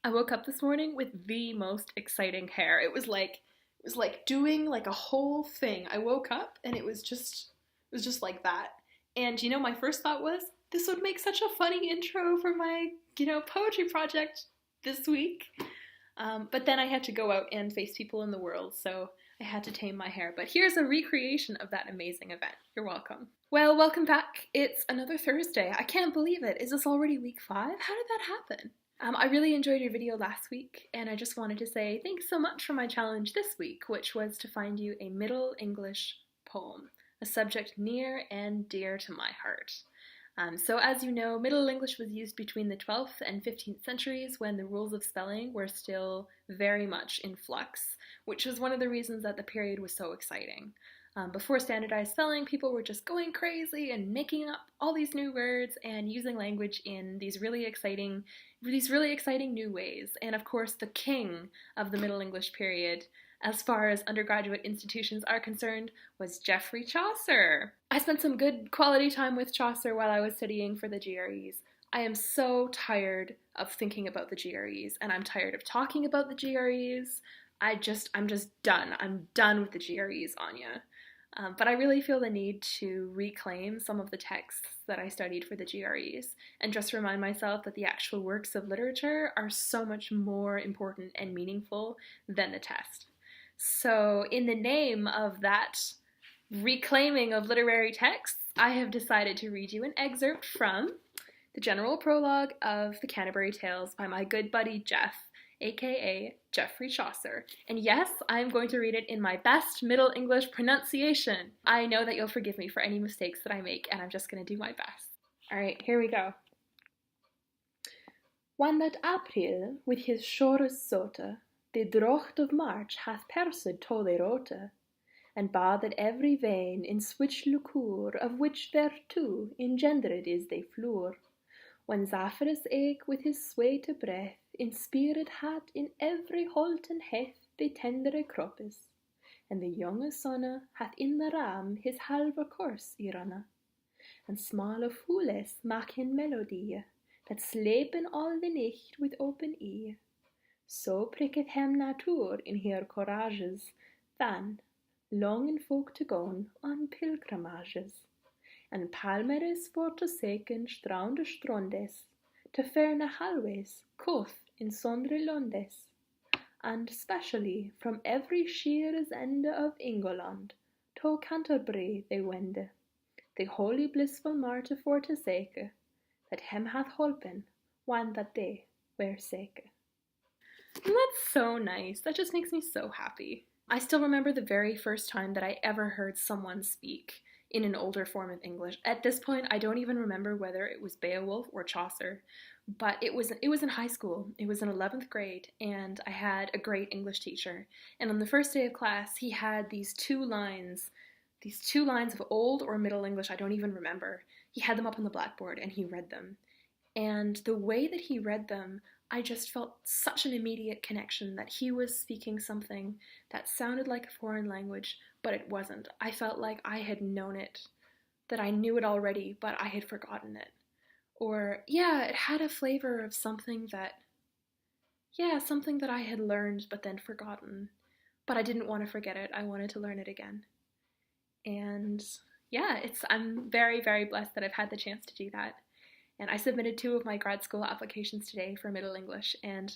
I woke up this morning with the most exciting hair. It was like doing like a whole thing. I woke up and it was just like that. And my first thought was this would make such a funny intro for my, poetry project this week. But then I had to go out and face people in the world, so I had to tame my hair. But here's a recreation of that amazing event. You're welcome. Well, welcome back. It's another Thursday. I can't believe it. Is this already week 5? How did that happen? I really enjoyed your video last week, and I just wanted to say thanks so much for my challenge this week, which was to find you a Middle English poem, a subject near and dear to my heart. So as you know, Middle English was used between the 12th and 15th centuries when the rules of spelling were still very much in flux, which was one of the reasons that the period was so exciting. Before standardized spelling, people were just going crazy and making up all these new words and using language in these really exciting new ways. And of course, the king of the Middle English period, as far as undergraduate institutions are concerned, was Geoffrey Chaucer. I spent some good quality time with Chaucer while I was studying for the GREs. I am so tired of thinking about the GREs, and I'm tired of talking about the GREs. I'm just done. I'm done with the GREs, Anya. But I really feel the need to reclaim some of the texts that I studied for the GREs and just remind myself that the actual works of literature are so much more important and meaningful than the test. So in the name of that reclaiming of literary texts, I have decided to read you an excerpt from the general prologue of the Canterbury Tales by my good buddy Jeff, aka Geoffrey Chaucer. And yes, I'm going to read it in my best Middle English pronunciation. I know that you'll forgive me for any mistakes that I make, and I'm just going to do my best. Alright, here we go. When that April with his shores sote, the drocht of March hath persed to the rote, and bathed every vein in switch liquor, of which thereto engendered is the flour. When Zephyrus eke with his sweete breath inspired had in every holt and heth the tendere croppes, and the younge sonne hath in the ram his halve course y runne, and smale fooles maken melodie, that slepen all the night with open ear. So pricketh hem natuur in her courages, then longen folk to gon on pilgrimages, and palmeres for to seken straunde strondes, to ferne halways, coth in sondre londes, and specially from every sheeres ende of England, to Canterbury they wende, the holy blissful Marte for to seke, that hem hath holpen, when that they were seke. And that's so nice. That just makes me so happy. I still remember the very first time that I ever heard someone speak in an older form of English. At this point, I don't even remember whether it was Beowulf or Chaucer, but it was in high school. It was in 11th grade, and I had a great English teacher. And on the first day of class, he had these two lines of Old or Middle English, I don't even remember. He had them up on the blackboard, and he read them. And the way that he read them, I just felt such an immediate connection that he was speaking something that sounded like a foreign language, but it wasn't. I felt like I had known it, that I knew it already, but I had forgotten it. Or, it had a flavor of something that I had learned but then forgotten. But I didn't want to forget it. I wanted to learn it again. And I'm very, very blessed that I've had the chance to do that. And I submitted 2 of my grad school applications today for Middle English, and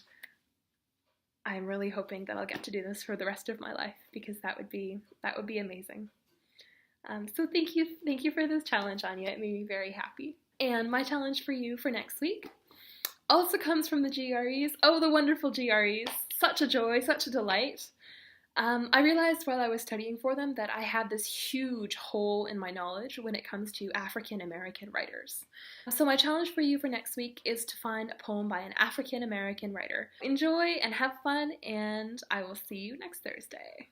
I'm really hoping that I'll get to do this for the rest of my life, because that would be amazing. So thank you for this challenge, Anya. It made me very happy. And my challenge for you for next week also comes from the GREs. Oh, the wonderful GREs. Such a joy, such a delight. I realized while I was studying for them that I had this huge hole in my knowledge when it comes to African American writers. So my challenge for you for next week is to find a poem by an African American writer. Enjoy and have fun, and I will see you next Thursday.